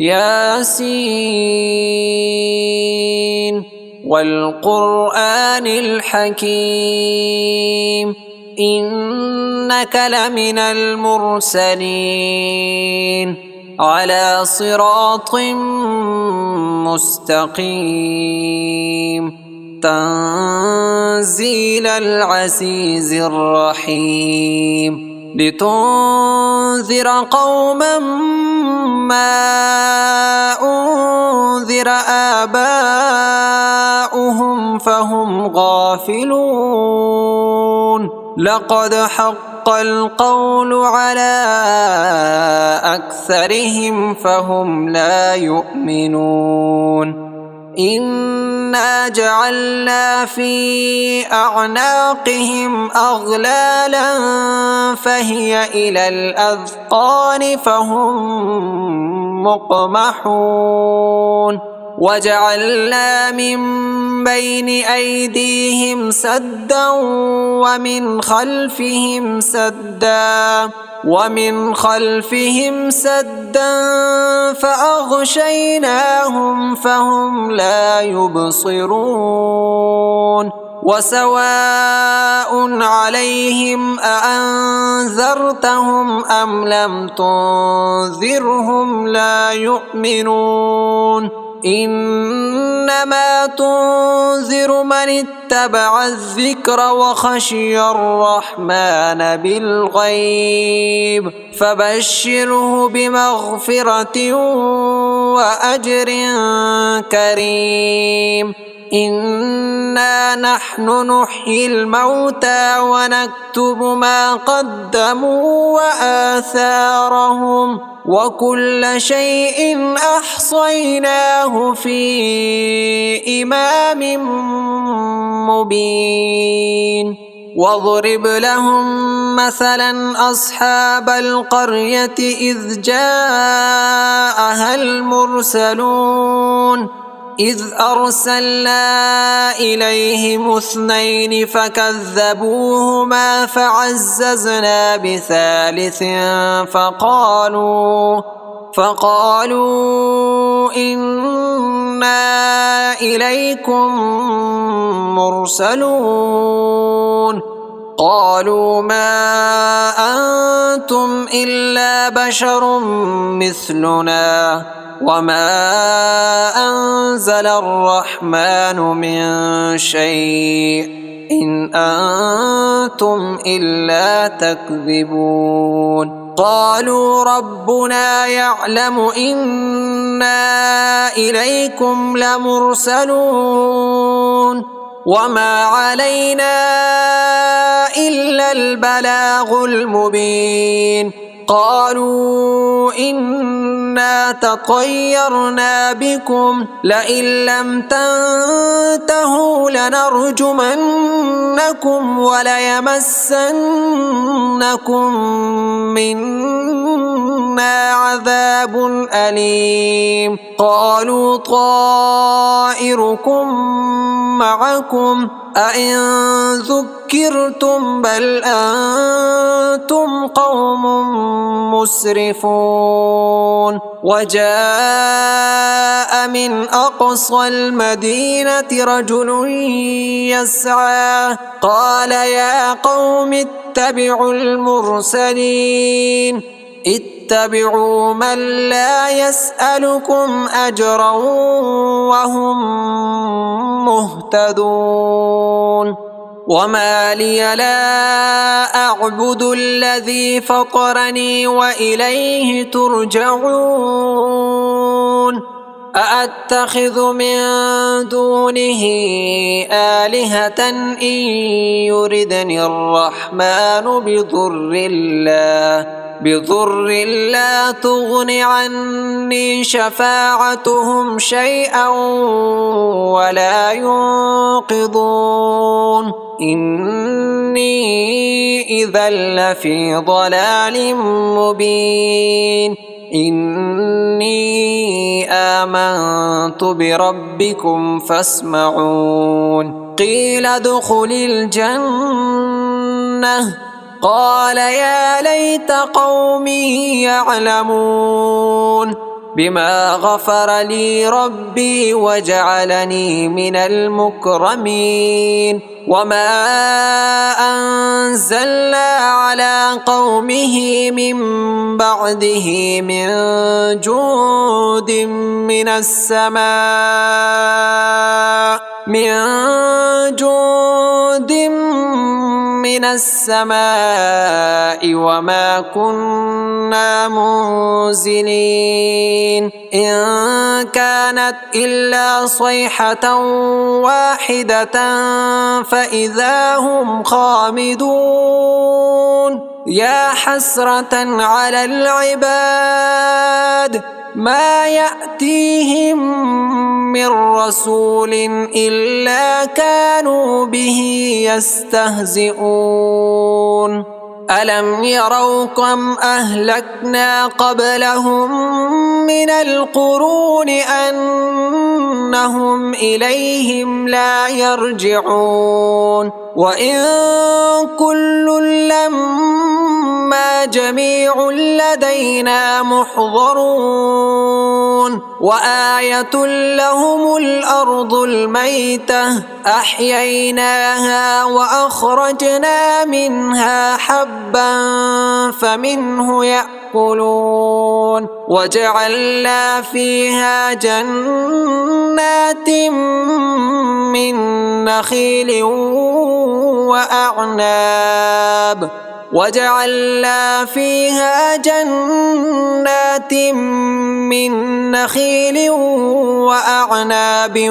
ياسين والقرآن الحكيم إنك لمن المرسلين على صراط مستقيم تنزيل العزيز الرحيم لتنذر قوما ما أنذر آباؤهم فهم غافلون لقد حق القول على أكثرهم فهم لا يؤمنون إنا جعلنا في أعناقهم أغلالا فهي إلى الأذقان فهم مقمحون وجعلنا من بين أيديهم سدا ومن خلفهم سدا فأغشيناهم فهم لا يبصرون وسواء عليهم أأنذرتهم أم لم تنذرهم لا يؤمنون إنما تنذر من اتبع الذكر وخشي الرحمن بالغيب فبشره بمغفرة وأجر كريم إنا نحن نحيي الموتى ونكتب ما قدموا وآثارهم وكل شيء أحصيناه في إمام مبين واضرب لهم مثلا أصحاب القرية إذ جاءها المرسلون إذ أرسلنا إليهم 2 فكذبوهما فعززنا بثالث فقالوا إنا إليكم مرسلون قالوا ما أنتم إلا بشر مثلنا وما أنزل الرحمن من شيء إن أنتم إلا تكذبون قالوا ربنا يعلم إنا إليكم لمرسلون وما علينا إلا البلاغ المبين قالوا إنا تطيرنا بكم لئن لم تنتهوا لنرجمنكم وليمسنكم منا عذاب أليم قالوا طائركم معكم أئن ذكرتم بل أنتم قوم مسرفون وجاء من أقصى المدينة رجل يسعى قال يا قوم اتبعوا المرسلين اتبعوا من لا يسألكم أجرا وهم مهتدون وما لي لا أعبد الذي فطرني وإليه ترجعون أأتخذ من دونه آلهة إن يردني الرحمن بضر لا تغن عني شفاعتهم شيئا ولا ينقذون إني إذا لفي ضلال مبين إني آمنت بربكم فاسمعون قيل ادخل الجنة قال يا ليت قومي يعلمون بما غفر لي ربي وجعلني من المكرمين وما أنزلنا على قومه من بعده من جود من السماء وما كنا منزلين إن كانت إلا صيحة واحدة فإذا هم خامدون يا حسرة على العباد ما يأتيهم من رسول إلا كانوا به يستهزئون ألم يروا كم أهلكنا قبلهم من القرون أنهم إليهم لا يرجعون وإن كل لما جميع لدينا محضرون وآية لهم الأرض الميتة أحييناها وأخرجنا منها حبا فمنه يأكلون وجعلنا فيها جنات من نخيل وأعناب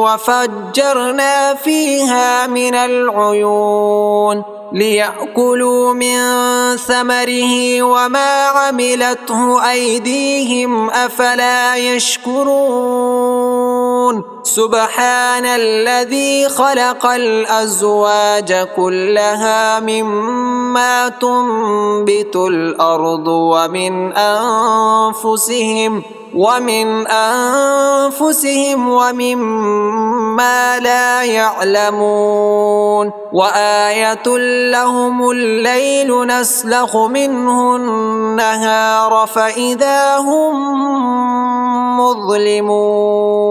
وفجرنا فيها من العيون ليأكلوا من ثمره وما عملته أيديهم أفلا يشكرون سبحان الذي خلق الأزواج كلها مما تنبت الأرض ومن أنفسهم ومما لا يعلمون وآية لهم الليل نسلخ منه النهار فإذا هم مظلمون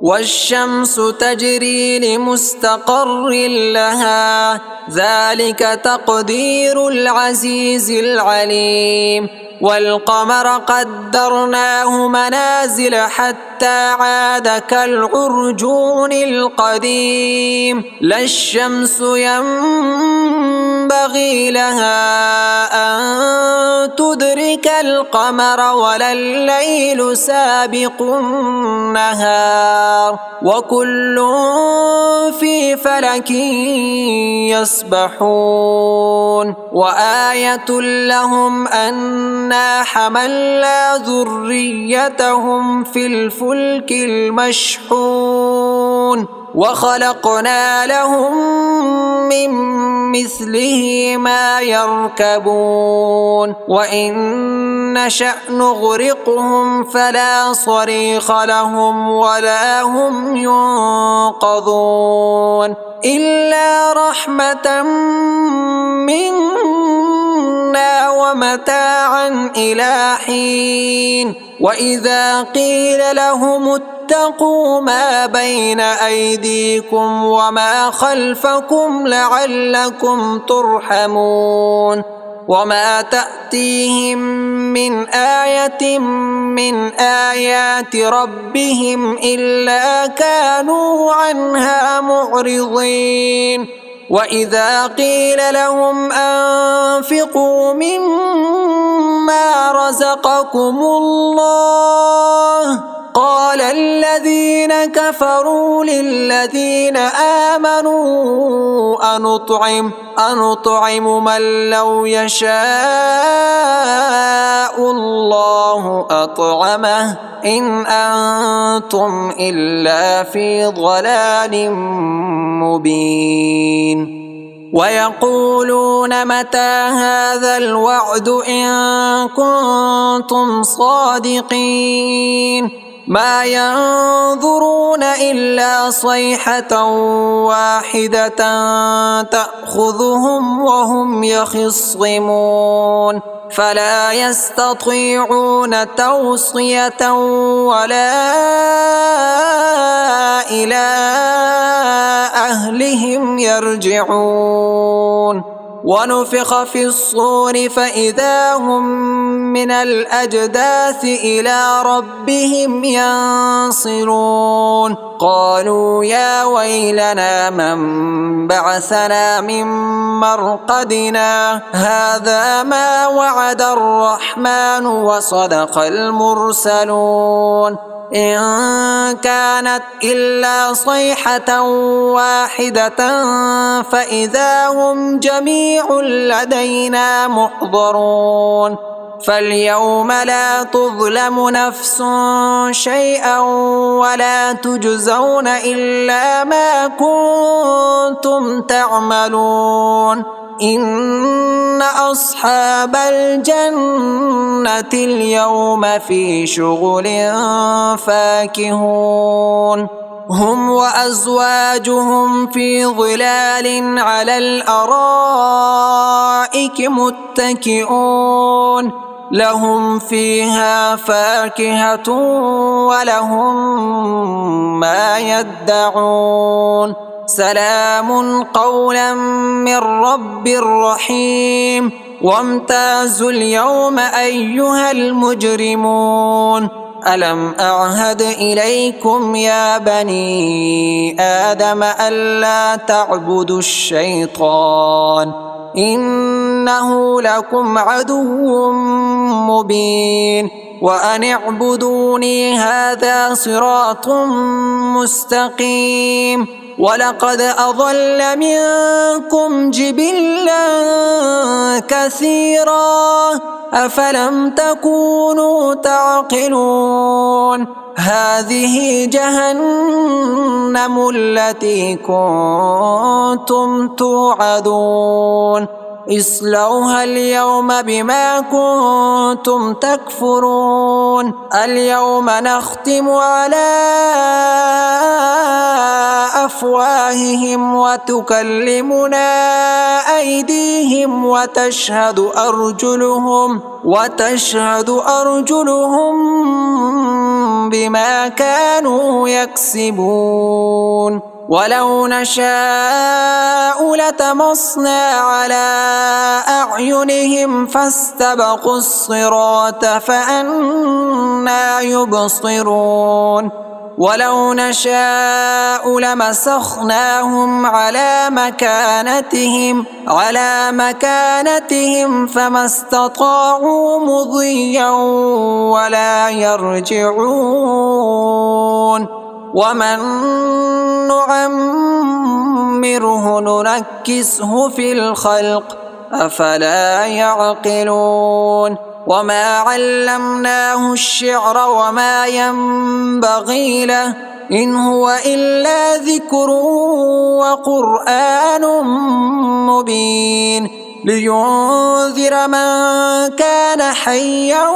والشمس تجري لمستقر لها ذلك تقدير العزيز العليم والقمر قدرناه منازل حتى عاد كالعرجون القديم لا الشمس ينبغي لها أن تدرك القمر ولا الليل سابق النهار وكل في فلك يسبحون وآية لهم أنا حملنا ذريتهم في الفلك المشحون وخلقنا لهم من مثله ما يركبون وإن نشأ نغرقهم فلا صريخ لهم ولا هم ينقذون إلا رحمة منا ومتاعا إلى حين وإذا قيل لهم اتقوا ما بين أيديكم وما خلفكم لعلكم ترحمون وما تأتيهم من آية من آيات ربهم إلا كانوا عنها معرضين وإذا قيل لهم أنفقوا مما رزقكم الله قال الذين كفروا للذين آمنوا أنطعم من لو يشاء الله أطعمه إن أنتم إلا في ضلال مبين ويقولون متى هذا الوعد إن كنتم صادقين ما ينظرون إلا صيحة واحدة تأخذهم وهم يخصمون فلا يستطيعون توصية ولا إلى أهلهم يرجعون. ونفخ في الصور فإذا هم من الأجداث إلى ربهم ينصرون. قالوا يا ويلنا من بعثنا من مرقدنا هذا ما وعد الرحمن وصدق المرسلون. إن كانت إلا صيحة واحدة فإذا هم جميع لدينا محضرون. فاليوم لا تظلم نفس شيئا ولا تجزون إلا ما كنتم تعملون. إن أصحاب الجنة اليوم في شغل فاكهون. هم وأزواجهم في ظلال على الأرائك متكئون. لهم فيها فاكهة ولهم ما يدعون. سلام قولا من رب رحيم. وامتازوا اليوم أيها المجرمون. ألم أعهد إليكم يا بني آدم ألا تعبدوا الشيطان إنه لكم عدو مبين. وأن اعبدوني هذا صراط مستقيم. ولقد أضل منكم جبلا كثيرا أفلم تكونوا تعقلون. هذه جهنم التي كنتم توعدون اصلوها اليوم بما كنتم تكفرون. اليوم نختم على أفواههم وتكلمنا أيديهم وتشهد أرجلهم بما كانوا يكسبون. ولو نشاء لطمسنا على أعينهم فاستبقوا الصراط فأنى يبصرون. ولو نشاء لمسخناهم على مكانتهم فما استطاعوا مضيا ولا يرجعون. ومن نعمره ننكسه في الخلق أفلا يعقلون. وما علمناه الشعر وما ينبغي له إن هو إلا ذكر وقرآن مبين. لينذر من كان حيا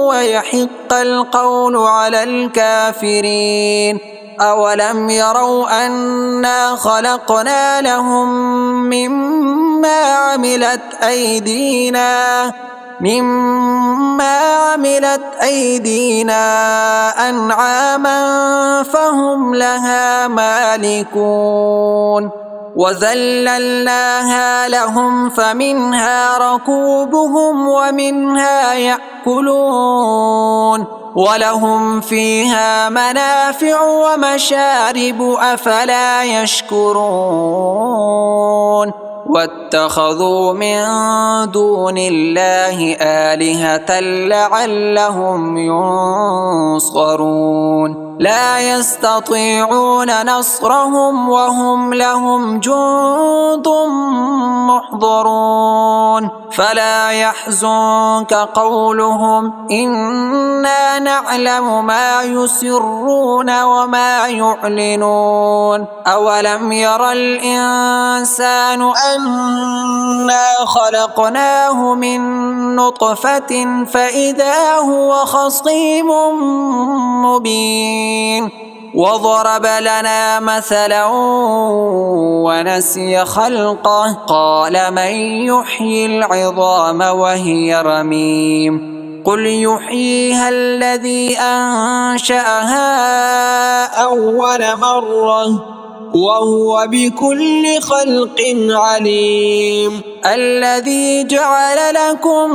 ويحق القول على الكافرين. أولم يروا أنا خلقنا لهم مما عملت أيدينا أنعاما فهم لها مالكون. وذللناها لهم فمنها ركوبهم ومنها يأكلون. ولهم فيها منافع ومشارب أفلا يشكرون. واتخذوا من دون الله آلهة لعلهم ينصرون. لا يستطيعون نصرهم وهم لهم جند محضرون. فلا يحزنك قولهم إنا نعلم ما يسرون وما يعلنون. أولم ير الإنسان أنا خلقناه من نطفة فإذا هو خصيم مبين. وضرب لنا مثلا ونسي خلقه قال من يحيي العظام وهي رميم قل يحييها الذي أنشأها أول مرة وهو بكل خلق عليم الذي جعل لكم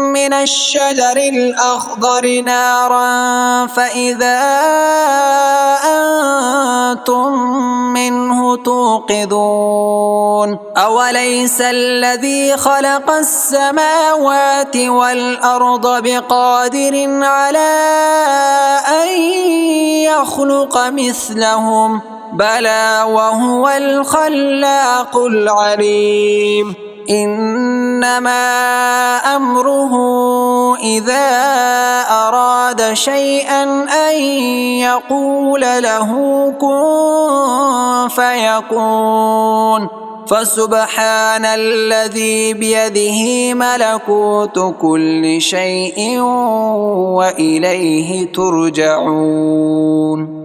من الشجر الأخضر نارا فإذا أنتم منه توقدون أوليس الذي خلق السماوات والأرض بقادر على أن يخلق مثلهم بلى وهو الخلاق العليم إنما أمره إذا أراد شيئا أن يقول له كن فيكون فسبحان الذي بيده ملكوت كل شيء وإليه ترجعون